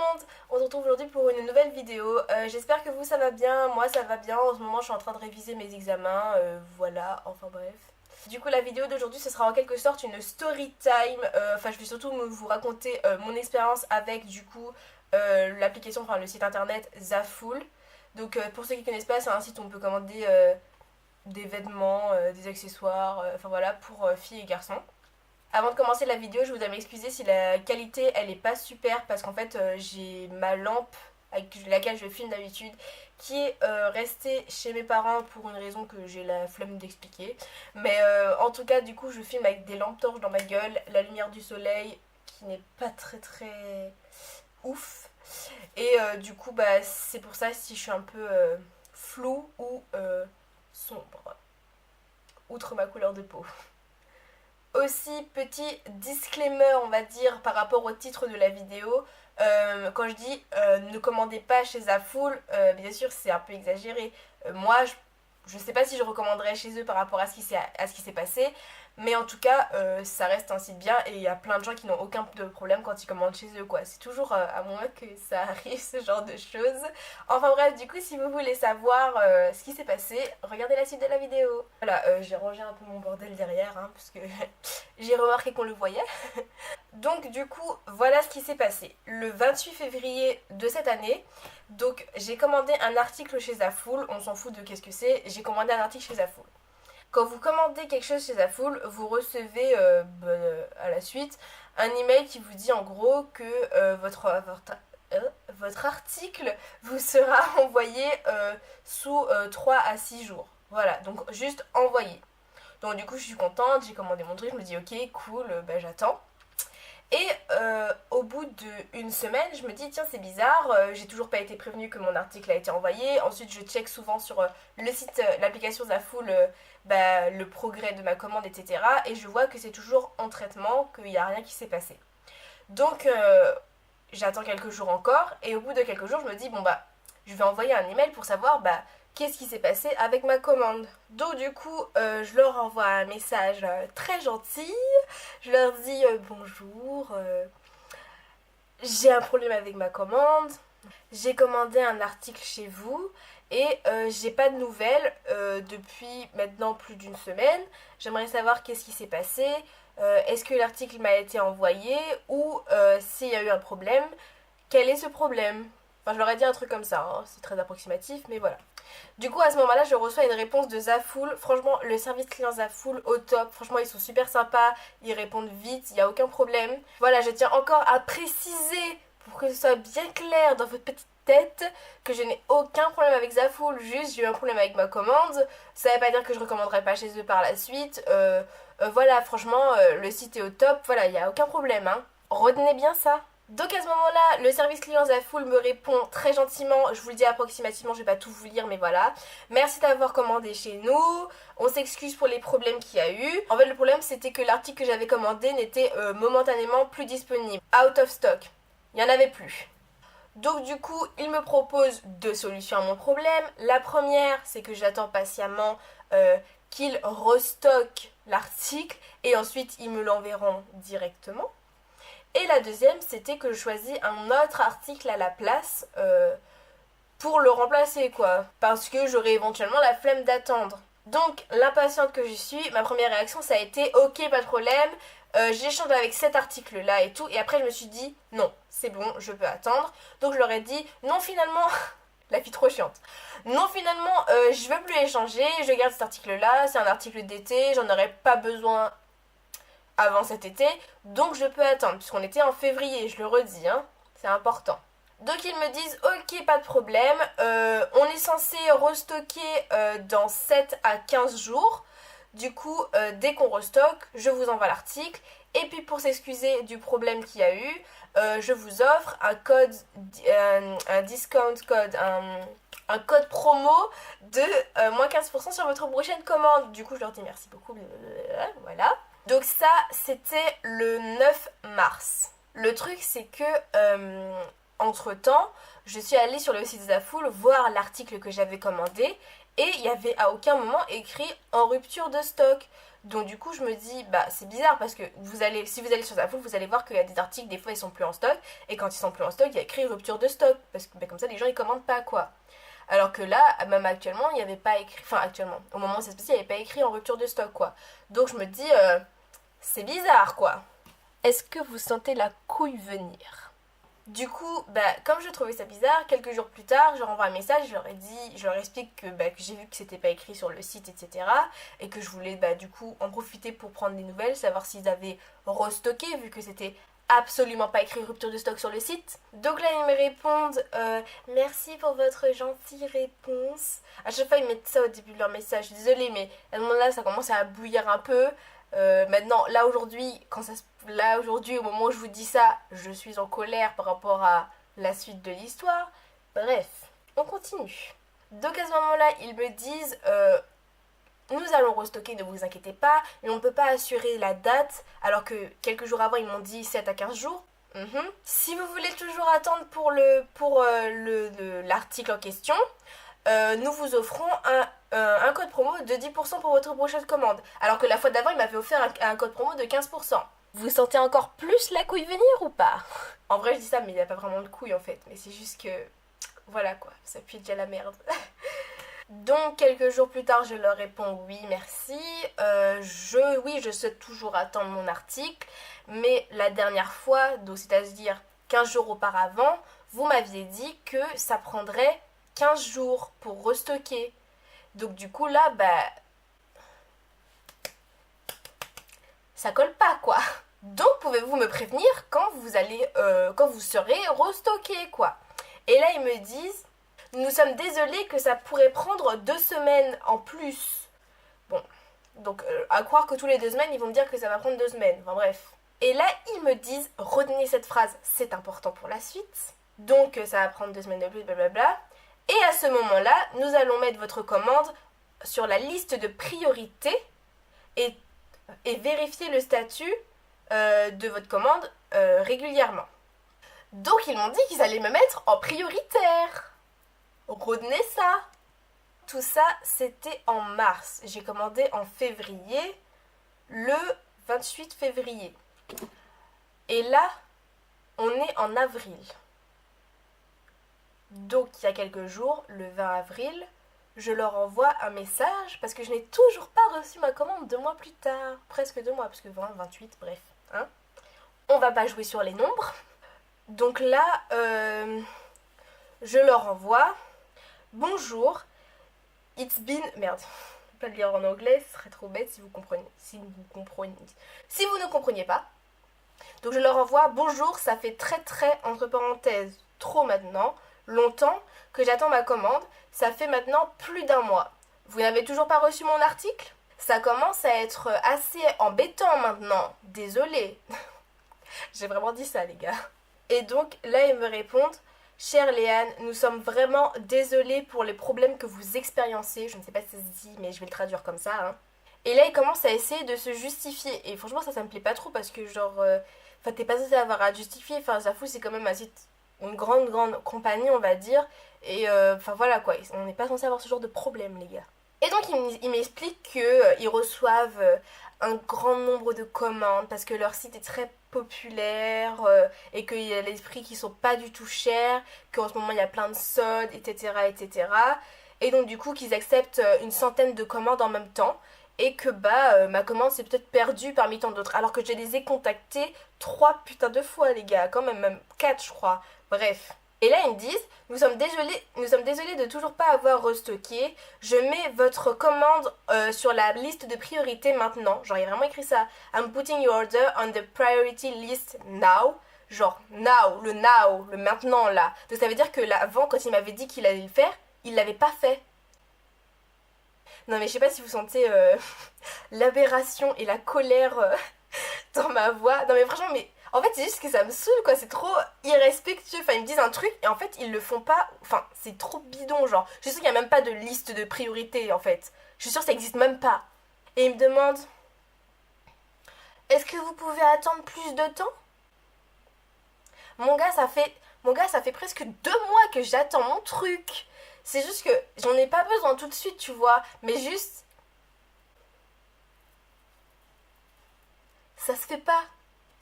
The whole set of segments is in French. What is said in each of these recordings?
monde, on se retrouve aujourd'hui pour une nouvelle vidéo. J'espère que vous ça va bien, moi ça va bien. En ce moment je suis en train de réviser mes examens, voilà, enfin bref. Du coup la vidéo d'aujourd'hui ce sera en quelque sorte une story time. Enfin je vais surtout vous raconter mon expérience avec du coup l'application, enfin le site internet Zaful. Donc pour ceux qui connaissent pas, c'est un site où on peut commander des vêtements, des accessoires, enfin voilà, pour filles et garçons. Avant de commencer la vidéo, je voudrais m'excuser si la qualité elle est pas super parce qu'en fait j'ai ma lampe avec laquelle je filme d'habitude qui est restée chez mes parents pour une raison que j'ai la flemme d'expliquer. Mais en tout cas du coup je filme avec des lampes torches dans ma gueule, la lumière du soleil qui n'est pas très ouf. Et du coup bah c'est pour ça si je suis un peu floue ou sombre, outre ma couleur de peau. Aussi, petit disclaimer, on va dire, par rapport au titre de la vidéo. Quand je dis ne commandez pas chez Zaful, bien sûr, c'est un peu exagéré. Moi, je sais pas si je recommanderais chez eux par rapport à ce qui s'est passé, mais en tout cas, ça reste un site bien et il y a plein de gens qui n'ont aucun problème quand ils commandent chez eux, quoi. C'est toujours à moins que ça arrive, ce genre de choses. Enfin bref, du coup, si vous voulez savoir ce qui s'est passé, regardez la suite de la vidéo. Voilà, j'ai rangé un peu mon bordel derrière, hein, parce que j'ai remarqué qu'on le voyait. Donc du coup, voilà ce qui s'est passé. Le 28 février de cette année, donc j'ai commandé un article chez Zaful, on s'en fout de qu'est-ce que c'est, j'ai commandé un article chez Zaful. Quand vous commandez quelque chose chez Zaful, vous recevez à la suite un email qui vous dit en gros que votre article vous sera envoyé sous 3 à 6 jours. Voilà, donc juste envoyé. Donc du coup je suis contente, j'ai commandé mon truc, je me dis ok cool, bah, j'attends. Et au bout d'une semaine, je me dis tiens c'est bizarre, j'ai toujours pas été prévenue que mon article a été envoyé. Ensuite je check souvent sur le site, l'application Zaful, bah, le progrès de ma commande, etc. Et je vois que c'est toujours en traitement, qu'il n'y a rien qui s'est passé. Donc j'attends quelques jours encore et au bout de quelques jours je me dis bon bah je vais envoyer un email pour savoir bah qu'est-ce qui s'est passé avec ma commande. Donc du coup je leur envoie un message très gentil, je leur dis bonjour, j'ai un problème avec ma commande, j'ai commandé un article chez vous et j'ai pas de nouvelles depuis maintenant plus d'une semaine. J'aimerais savoir qu'est-ce qui s'est passé, est-ce que l'article m'a été envoyé ou s'il y a eu un problème, quel est ce problème. Enfin, je leur ai dit un truc comme ça, hein. C'est très approximatif, mais voilà. Du coup, à ce moment-là, je reçois une réponse de Zaful. Franchement, le service client Zaful, au top. Franchement, ils sont super sympas, ils répondent vite, il n'y a aucun problème. Voilà, je tiens encore à préciser, pour que ce soit bien clair dans votre petite tête, que je n'ai aucun problème avec Zaful, juste j'ai eu un problème avec ma commande. Ça ne veut pas dire que je ne recommanderai pas chez eux par la suite. Voilà, franchement, le site est au top, voilà, il n'y a aucun problème, hein. Retenez bien ça. Donc à ce moment-là, le service client Zaful me répond très gentiment, je vous le dis approximativement, je vais pas tout vous lire mais voilà. Merci d'avoir commandé chez nous, on s'excuse pour les problèmes qu'il y a eu. En fait le problème c'était que l'article que j'avais commandé n'était momentanément plus disponible, out of stock, il n'y en avait plus. Donc du coup, il me propose deux solutions à mon problème. La première, c'est que j'attends patiemment qu'ils restockent l'article et ensuite ils me l'enverront directement. Et la deuxième, c'était que je choisis un autre article à la place pour le remplacer, quoi. Parce que j'aurais éventuellement la flemme d'attendre. Donc, l'impatiente que je suis, ma première réaction, ça a été « Ok, pas de problème, j'échange avec cet article-là et tout. » Et après, je me suis dit « Non, c'est bon, je peux attendre. » Donc, je leur ai dit « Non, finalement... » La fille trop chiante. Non, finalement, je veux plus échanger, je garde cet article-là, c'est un article d'été, j'en aurais pas besoin avant cet été, donc je peux attendre, puisqu'on était en février, je le redis, hein, c'est important. Donc ils me disent, ok, pas de problème, on est censé restocker dans 7 à 15 jours, du coup, dès qu'on restocke, je vous envoie l'article, et puis pour s'excuser du problème qu'il y a eu, je vous offre un code, un discount code, un code promo de moins 15% sur votre prochaine commande. Du coup, je leur dis merci beaucoup, voilà. Donc ça, c'était le 9 mars. Le truc, c'est que, entre-temps, je suis allée sur le site Zaful voir l'article que j'avais commandé et il y avait à aucun moment écrit en rupture de stock. Donc du coup je me dis bah c'est bizarre parce que si vous allez sur Zaful, vous allez voir qu'il y a des articles, des fois ils sont plus en stock, et quand ils sont plus en stock il y a écrit rupture de stock, parce que bah, comme ça les gens ils commandent pas quoi. Alors que là, même actuellement, il n'y avait pas écrit, enfin actuellement, au moment où c'est passé, il n'y avait pas écrit en rupture de stock quoi. Donc je me dis c'est bizarre quoi. Est-ce que vous sentez la couille venir? Du coup, bah, comme je trouvais ça bizarre, quelques jours plus tard, je leur envoie un message, je leur explique que j'ai vu que c'était pas écrit sur le site, etc. Et que je voulais du coup en profiter pour prendre des nouvelles, savoir s'ils avaient restocké, vu que c'était absolument pas écrit rupture de stock sur le site. Donc là, ils me répondent merci pour votre gentille réponse. À chaque fois, ils mettent ça au début de leur message. Je suis désolée, mais à ce moment-là, ça commence à bouillir un peu. Maintenant, là aujourd'hui, au moment où je vous dis ça, je suis en colère par rapport à la suite de l'histoire. Bref, on continue. Donc à ce moment-là, ils me disent nous allons restocker, ne vous inquiétez pas, mais on ne peut pas assurer la date, alors que quelques jours avant, ils m'ont dit 7 à 15 jours. Si vous voulez toujours attendre pour l'article en question, nous vous offrons un code promo de 10% pour votre prochaine commande. Alors que la fois d'avant, il m'avait offert un code promo de 15%. Vous sentez encore plus la couille venir ou pas? En vrai, je dis ça, mais il n'y a pas vraiment de couille en fait. Mais c'est juste que... Voilà quoi, ça pue déjà la merde. Donc, quelques jours plus tard, je leur réponds oui, merci. Je souhaite toujours attendre mon article. Mais la dernière fois, donc c'est-à-dire 15 jours auparavant, vous m'aviez dit que ça prendrait 15 jours pour restocker. Donc du coup là, ça colle pas quoi. Donc pouvez-vous me prévenir quand vous serez restocké quoi. Et là ils me disent, nous sommes désolés que ça pourrait prendre 2 semaines en plus. Bon, donc à croire que tous les 2 semaines ils vont me dire que ça va prendre 2 semaines. Enfin bref. Et là ils me disent, retenez cette phrase, c'est important pour la suite. Donc ça va prendre 2 semaines de plus, blablabla. Et à ce moment-là, nous allons mettre votre commande sur la liste de priorité et vérifier le statut de votre commande régulièrement. Donc ils m'ont dit qu'ils allaient me mettre en prioritaire. Retenez ça. Tout ça, c'était en mars. J'ai commandé en février, le 28 février. Et là, on est en avril. Donc il y a quelques jours, le 20 avril, je leur envoie un message parce que je n'ai toujours pas reçu ma commande 2 mois plus tard. Presque 2 mois, parce que 20, 28, bref. Hein. On va pas jouer sur les nombres. Donc là, je leur envoie bonjour, it's been... Merde, je vais pas le lire en anglais, ce serait trop bête si vous comprenez. Si vous ne compreniez pas. Donc je leur envoie bonjour, ça fait très entre parenthèses trop maintenant, longtemps que j'attends ma commande, ça fait maintenant plus d'1 mois. Vous n'avez toujours pas reçu mon article? Ça commence à être assez embêtant maintenant, désolée. J'ai vraiment dit ça les gars. Et donc là ils me répondent, chère Léane, nous sommes vraiment désolés pour les problèmes que vous expériencez, je ne sais pas si ça se dit mais je vais le traduire comme ça. Hein. Et là ils commencent à essayer de se justifier, et franchement ça me plaît pas trop parce que genre... Enfin, t'es pas censé avoir à justifier. Enfin, Zafou, c'est quand même une grande compagnie, on va dire. Et enfin, voilà quoi. On n'est pas censé avoir ce genre de problème, les gars. Et donc, ils m'expliquent qu'ils reçoivent un grand nombre de commandes parce que leur site est très populaire et qu'il y a les prix qui sont pas du tout chers, qu'en ce moment, il y a plein de soldes, etc., etc. Et donc, du coup, qu'ils acceptent une centaine de commandes en même temps. Et que ma commande s'est peut-être perdue parmi tant d'autres. Alors que je les ai contactés 3 putains de fois les gars. Quand même 4 je crois. Bref. Et là ils me disent, nous sommes désolés de toujours pas avoir restocké. Je mets votre commande sur la liste de priorité maintenant. Genre il y a vraiment écrit ça. I'm putting your order on the priority list now. Genre now, le maintenant là. Donc ça veut dire que avant quand il m'avait dit qu'il allait le faire, il l'avait pas fait. Non mais je sais pas si vous sentez l'aberration et la colère dans ma voix. Non mais franchement, mais en fait c'est juste que ça me saoule quoi, c'est trop irrespectueux. Enfin ils me disent un truc et en fait ils le font pas. Enfin c'est trop bidon genre. Je suis sûre qu'il n'y a même pas de liste de priorité en fait. Je suis sûre que ça existe même pas. Et ils me demandent, est-ce que vous pouvez attendre plus de temps? Mon gars ça fait presque 2 mois que j'attends mon truc. C'est juste que j'en ai pas besoin tout de suite, tu vois. Mais juste, ça se fait pas.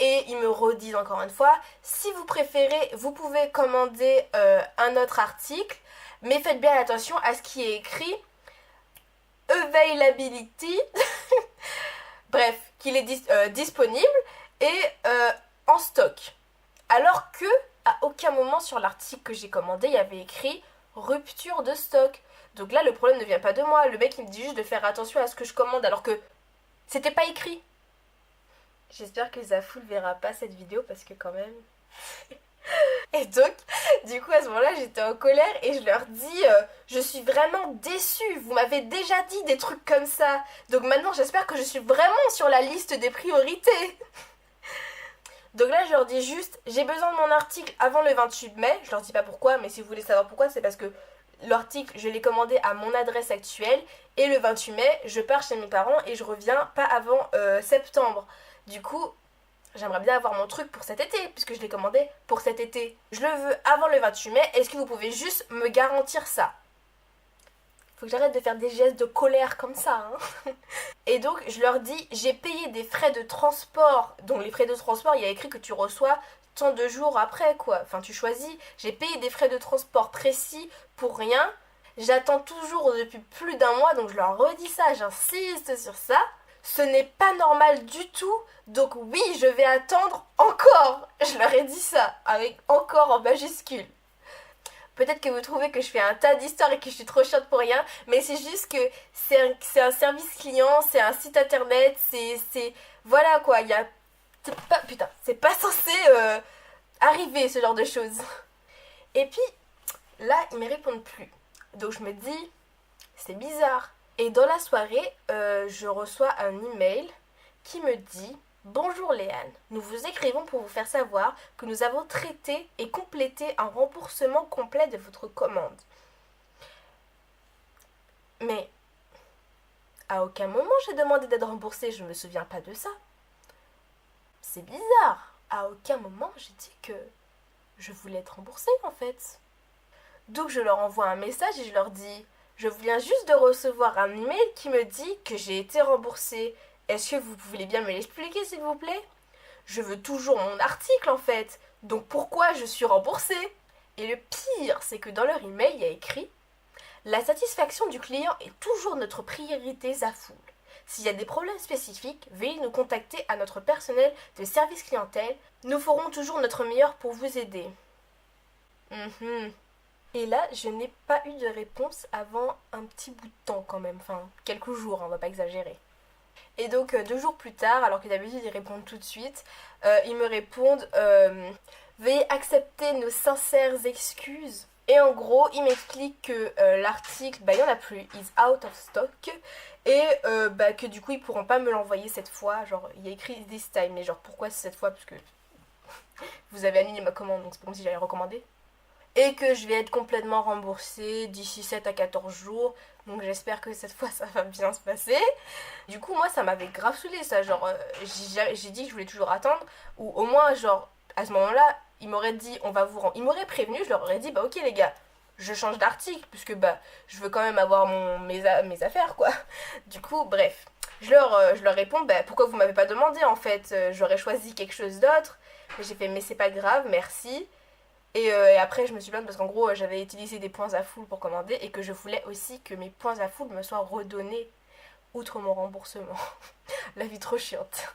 Et ils me redisent encore une fois, si vous préférez, vous pouvez commander un autre article, mais faites bien attention à ce qui est écrit availability, bref, qu'il est disponible et en stock. Alors que à aucun moment sur l'article que j'ai commandé, il y avait écrit rupture de stock. Donc là, le problème ne vient pas de moi. Le mec, il me dit juste de faire attention à ce que je commande alors que c'était pas écrit. J'espère que Zafou ne verra pas cette vidéo parce que quand même... Et donc, du coup, à ce moment-là, j'étais en colère et je leur dis je suis vraiment déçue, vous m'avez déjà dit des trucs comme ça. Donc maintenant, j'espère que je suis vraiment sur la liste des priorités. Donc là, je leur dis juste j'ai besoin de mon article avant le 28 mai. Je leur dis pas pourquoi, mais si vous voulez savoir pourquoi, c'est parce que l'article, je l'ai commandé à mon adresse actuelle et le 28 mai, je pars chez mes parents et je reviens pas avant septembre. Du coup, j'aimerais bien avoir mon truc pour cet été, puisque je l'ai commandé pour cet été. Je le veux avant le 28 mai, est-ce que vous pouvez juste me garantir ça? Faut que j'arrête de faire des gestes de colère comme ça, hein. Et donc, je leur dis, j'ai payé des frais de transport. Donc, les frais de transport, il y a écrit que tu reçois tant de jours après, quoi. Enfin, tu choisis. J'ai payé des frais de transport précis pour rien. J'attends toujours depuis plus d'un mois, donc je leur redis ça, j'insiste sur ça. Ce n'est pas normal du tout, donc oui, je vais attendre encore. Je leur ai dit ça, avec encore en majuscule. Peut-être que vous trouvez que je fais un tas d'histoires et que je suis trop chiante pour rien, mais c'est juste que c'est un service client, c'est un site internet, voilà quoi, il y a... Putain, c'est pas censé arriver ce genre de choses. Et puis, là, ils me répondent plus. Donc je me dis, c'est bizarre. Et dans la soirée, je reçois un email qui me dit bonjour Léane, nous vous écrivons pour vous faire savoir que nous avons traité et complété un remboursement complet de votre commande. Mais à aucun moment j'ai demandé d'être remboursée, je ne me souviens pas de ça. C'est bizarre, à aucun moment j'ai dit que je voulais être remboursée en fait. Donc je leur envoie un message et je leur dis je viens juste de recevoir un email qui me dit que j'ai été remboursée. Est-ce que vous voulez bien me l'expliquer s'il vous plaît? Je veux toujours mon article en fait. Donc pourquoi je suis remboursée? Et le pire, c'est que dans leur email, il y a écrit la satisfaction du client est toujours notre priorité Zafoul. S'il y a des problèmes spécifiques, veuillez nous contacter à notre personnel de service clientèle. Nous ferons toujours notre meilleur pour vous aider. Et là, je n'ai pas eu de réponse avant un petit bout de temps quand même. Enfin, quelques jours, on va pas exagérer. Et donc, 2 jours plus tard, alors que d'habitude ils répondent tout de suite, ils me répondent veuillez accepter nos sincères excuses. Et en gros, ils m'expliquent que l'article, il n'y en a plus, is out of stock. Et que du coup, ils pourront pas me l'envoyer cette fois. Genre, il y a écrit this time, mais genre, pourquoi cette fois? Parce que vous avez annulé ma commande, donc c'est pas comme si j'allais recommander. Et que je vais être complètement remboursée d'ici 7 à 14 jours. Donc j'espère que cette fois ça va bien se passer. Du coup moi ça m'avait grave saoulé ça. Genre j'ai dit que je voulais toujours attendre. Ou au moins genre à ce moment là ils m'auraient dit on va vous rendre. Ils m'auraient prévenu, je leur aurais dit bah ok les gars je change d'article. Puisque bah je veux quand même avoir mes affaires quoi. Du coup bref. Je leur réponds bah pourquoi vous m'avez pas demandé en fait. J'aurais choisi quelque chose d'autre. J'ai fait mais c'est pas grave merci. Et après, je me suis plainte parce qu'en gros, j'avais utilisé des points à full pour commander et que je voulais aussi que mes points à full me soient redonnés outre mon remboursement. La vie trop chiante.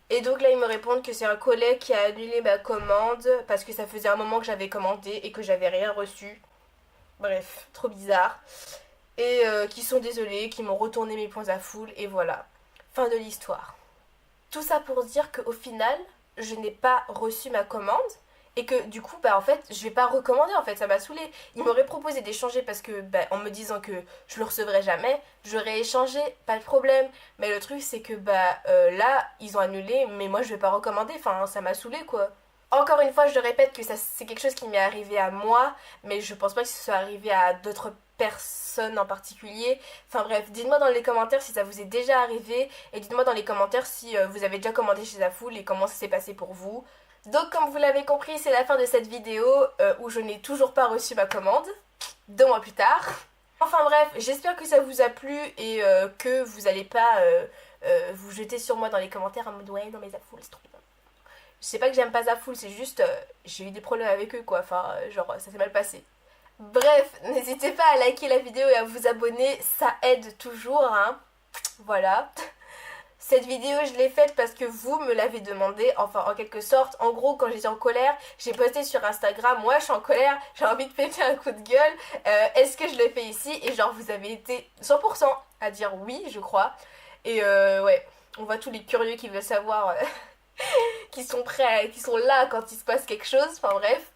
Et donc là, ils me répondent que c'est un collègue qui a annulé ma commande parce que ça faisait un moment que j'avais commandé et que j'avais rien reçu. Bref, trop bizarre. Et qui sont désolés, qui m'ont retourné mes points à full et voilà. Fin de l'histoire. Tout ça pour dire qu'au final, je n'ai pas reçu ma commande. Et que du coup, bah en fait, je vais pas recommander en fait, ça m'a saoulée. Ils m'auraient proposé d'échanger parce que, bah, en me disant que je le recevrai jamais, j'aurais échangé, pas de problème. Mais le truc, c'est que, bah là, ils ont annulé, mais moi je vais pas recommander, enfin, ça m'a saoulée quoi. Encore une fois, je répète que ça, c'est quelque chose qui m'est arrivé à moi, mais je pense pas que ce soit arrivé à d'autres personnes en particulier. Enfin bref, dites-moi dans les commentaires si ça vous est déjà arrivé, et dites-moi dans les commentaires si vous avez déjà commandé chez Zafoul et comment ça s'est passé pour vous. Donc comme vous l'avez compris, c'est la fin de cette vidéo où je n'ai toujours pas reçu ma commande. 2 mois plus tard. Enfin bref, j'espère que ça vous a plu et que vous n'allez pas vous jeter sur moi dans les commentaires en mode ouais non mais Zafoul c'est trop bien. Je sais pas que j'aime pas Zafoul, c'est juste j'ai eu des problèmes avec eux quoi, enfin genre ça s'est mal passé. Bref, n'hésitez pas à liker la vidéo et à vous abonner, ça aide toujours hein. Voilà. Cette vidéo je l'ai faite parce que vous me l'avez demandé, enfin en quelque sorte. En gros quand j'étais en colère, j'ai posté sur Instagram, moi je suis en colère, j'ai envie de péter un coup de gueule, est-ce que je le fais ici? Et genre vous avez été 100% à dire oui je crois. Et ouais, on voit tous les curieux qui veulent savoir, qui sont prêts, qui sont là quand il se passe quelque chose, enfin bref.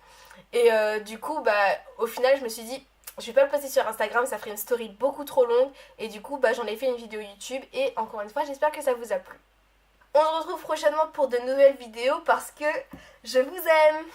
Et du coup bah au final je me suis dit je vais pas le poster sur Instagram, ça ferait une story beaucoup trop longue. Et du coup bah j'en ai fait une vidéo YouTube. Et encore une fois j'espère que ça vous a plu. On se retrouve prochainement pour de nouvelles vidéos parce que je vous aime.